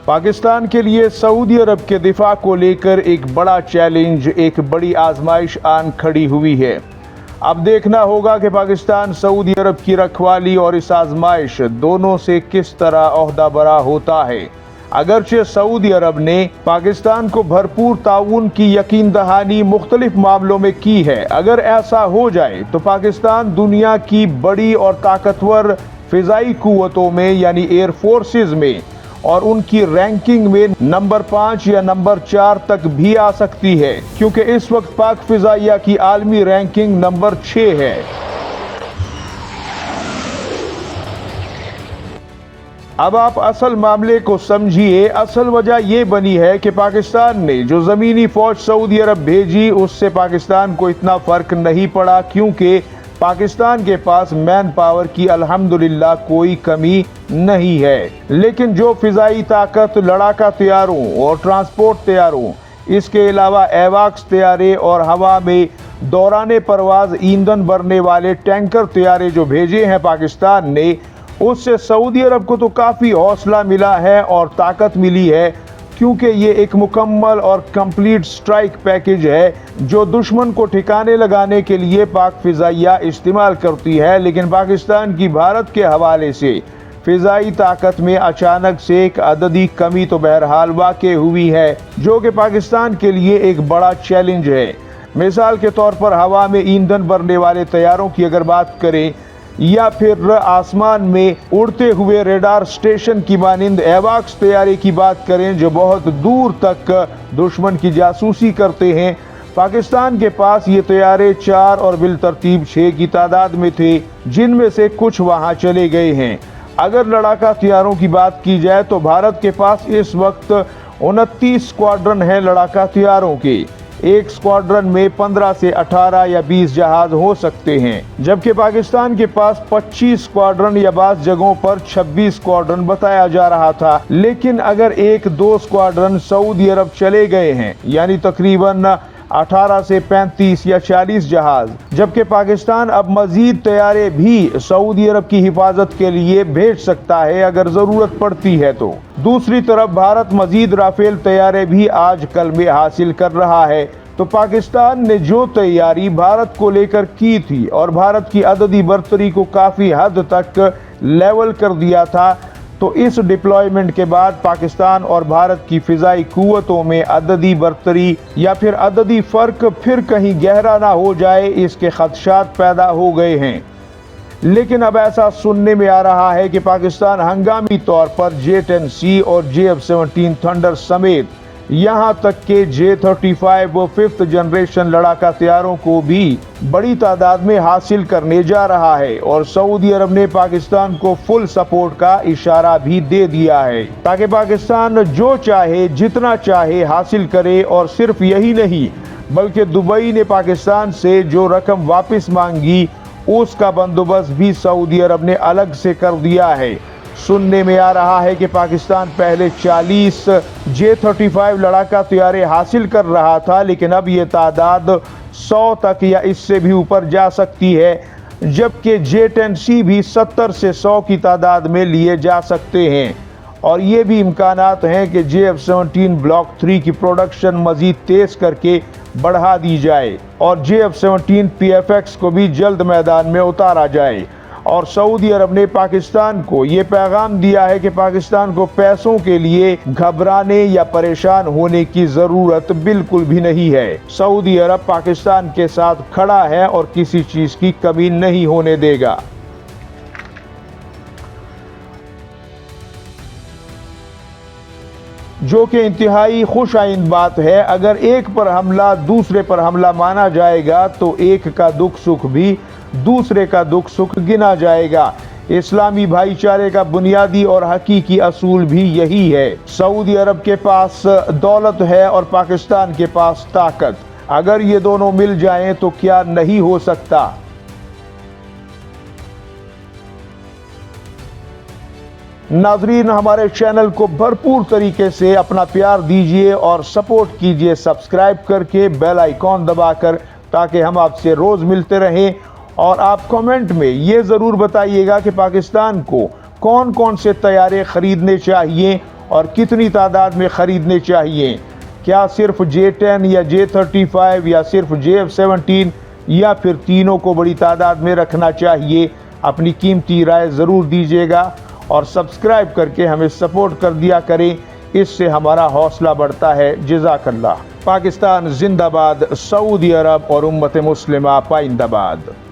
पाकिस्तान के लिए सऊदी अरब के दिफा को लेकर एक बड़ा चैलेंज, एक बड़ी आजमाइश आन खड़ी हुई है। अब देखना होगा कि पाकिस्तान सऊदी अरब की रखवाली और इस आजमाइश दोनों से किस तरह ओहदा बरा होता है। अगरचे सऊदी अरब ने पाकिस्तान को भरपूर ताउन की यकीन दहानी मुख्तलिफ मामलों में की है। अगर ऐसा हो जाए तो पाकिस्तान दुनिया की बड़ी और ताकतवर फिजाई कुव्वतों में यानी एयर फोर्सेज में और उनकी रैंकिंग में नंबर 5 या नंबर 4 तक भी आ सकती है, क्योंकि इस वक्त पाक फिजाइया की आलमी रैंकिंग नंबर 6 है। अब आप असल मामले को समझिए। असल वजह यह बनी है कि पाकिस्तान ने जो ज़मीनी फौज सऊदी अरब भेजी उससे पाकिस्तान को इतना फ़र्क नहीं पड़ा, क्योंकि पाकिस्तान के पास मैन पावर की अल्हम्दुलिल्लाह कोई कमी नहीं है। लेकिन जो फिजाई ताकत लड़ाका तैयारों और ट्रांसपोर्ट तैयारों, इसके अलावा एवाक्स तैयारे और हवा में दौराने परवाज ईंधन भरने वाले टैंकर तैयारे जो भेजे हैं पाकिस्तान ने, उससे सऊदी अरब को तो काफ़ी हौसला मिला है और ताकत मिली है, क्योंकि ये एक मुकम्मल और कंप्लीट स्ट्राइक पैकेज है जो दुश्मन को ठिकाने लगाने के लिए पाक फिजाइया इस्तेमाल करती है। लेकिन पाकिस्तान की भारत के हवाले से फिजाई ताकत में अचानक से एक अददी कमी तो बहरहाल वाक़ई हुई है, जो कि पाकिस्तान के लिए एक बड़ा चैलेंज है। मिसाल के तौर पर हवा में ईंधन भरने वाले तैयारों की अगर बात करें, या फिर आसमान में उड़ते हुए रेडार स्टेशन की मानिंद एवाक्स तैयारे की बात करें जो बहुत दूर तक दुश्मन की जासूसी करते हैं, पाकिस्तान के पास ये तैयारे 4 और बिलतरतीब 6 की तादाद में थे, जिनमें से कुछ वहां चले गए हैं। अगर लड़ाका तैयारों की बात की जाए तो भारत के पास इस वक्त 29 स्क्वाड्रन है लड़ाका तैयारों के। एक स्क्वाड्रन में 15 से 18 या 20 जहाज हो सकते हैं, जबकि पाकिस्तान के पास 25 स्क्वाड्रन या बाज़ जगहों पर 26 स्क्वाड्रन बताया जा रहा था। लेकिन अगर 1-2 स्क्वाड्रन सऊदी अरब चले गए हैं, यानी तकरीबन 18 से 35 या 40 जहाज, जबकि पाकिस्तान अब मजीद तैयारे भी सऊदी अरब की हिफाजत के लिए भेज सकता है अगर ज़रूरत पड़ती है तो। दूसरी तरफ भारत मजीद राफेल तैयारे भी आज कल में हासिल कर रहा है। तो पाकिस्तान ने जो तैयारी भारत को लेकर की थी और भारत की अददी बर्तरी को काफ़ी हद तक लेवल कर दिया था, तो इस डिप्लॉयमेंट के बाद पाकिस्तान और भारत की फिजाई कुव्वतों में अददी बर्तरी या फिर अददी फ़र्क फिर कहीं गहरा ना हो जाए, इसके खदशात पैदा हो गए हैं। लेकिन अब ऐसा सुनने में आ रहा है कि पाकिस्तान हंगामी तौर पर J-10C और JF-17 थंडर समेत यहाँ तक के J-35 व 5th जनरेशन लड़ाका तैयारों को भी बड़ी तादाद में हासिल करने जा रहा है। और सऊदी अरब ने पाकिस्तान को फुल सपोर्ट का इशारा भी दे दिया है, ताकि पाकिस्तान जो चाहे जितना चाहे हासिल करे। और सिर्फ यही नहीं, बल्कि दुबई ने पाकिस्तान से जो रकम वापस मांगी उसका बंदोबस्त भी सऊदी अरब ने अलग से कर दिया है। सुनने में आ रहा है कि पाकिस्तान पहले 40 J-35 लड़ाका तैयारे हासिल कर रहा था, लेकिन अब ये तादाद 100 तक या इससे भी ऊपर जा सकती है, जबकि J-10C भी 70 से 100 की तादाद में लिए जा सकते हैं। और ये भी इम्कानात हैं कि JF-17 ब्लॉक 3 की प्रोडक्शन मज़ीद तेज़ करके बढ़ा दी जाए और JF-17 PFX को भी जल्द मैदान में उतारा जाए। और सऊदी अरब ने पाकिस्तान को ये पैगाम दिया है कि पाकिस्तान को पैसों के लिए घबराने या परेशान होने की ज़रूरत बिल्कुल भी नहीं है। सऊदी अरब पाकिस्तान के साथ खड़ा है और किसी चीज़ की कमी नहीं होने देगा। जो कि इंतहाई खुश आइंद बात है। अगर एक पर हमला दूसरे पर हमला माना जाएगा तो एक का दुख सुख भी दूसरे का दुख सुख गिना जाएगा। इस्लामी भाईचारे का बुनियादी और हकीकी असूल भी यही है। सऊदी अरब के पास दौलत है और पाकिस्तान के पास ताकत। अगर ये दोनों मिल जाएं तो क्या नहीं हो सकता। नाजरीन, हमारे चैनल को भरपूर तरीके से अपना प्यार दीजिए और सपोर्ट कीजिए सब्सक्राइब करके, बेल आइकॉन दबाकर, ताकि हम आपसे रोज़ मिलते रहें। और आप कमेंट में ये ज़रूर बताइएगा कि पाकिस्तान को कौन कौन से तैयारे ख़रीदने चाहिए اور کتنی تعداد میں خریدنے چاہیے؟ کیا صرف J10 یا J35 یا صرف JF17 یا پھر تینوں کو بڑی تعداد میں رکھنا چاہیے؟ اپنی قیمتی رائے ضرور دیجیے گا اور سبسکرائب کر کے ہمیں سپورٹ کر دیا کریں، اس سے ہمارا حوصلہ بڑھتا ہے۔ جزاک اللہ۔ پاکستان زندہ باد، سعودی عرب اور امت مسلمہ پائندہ باد۔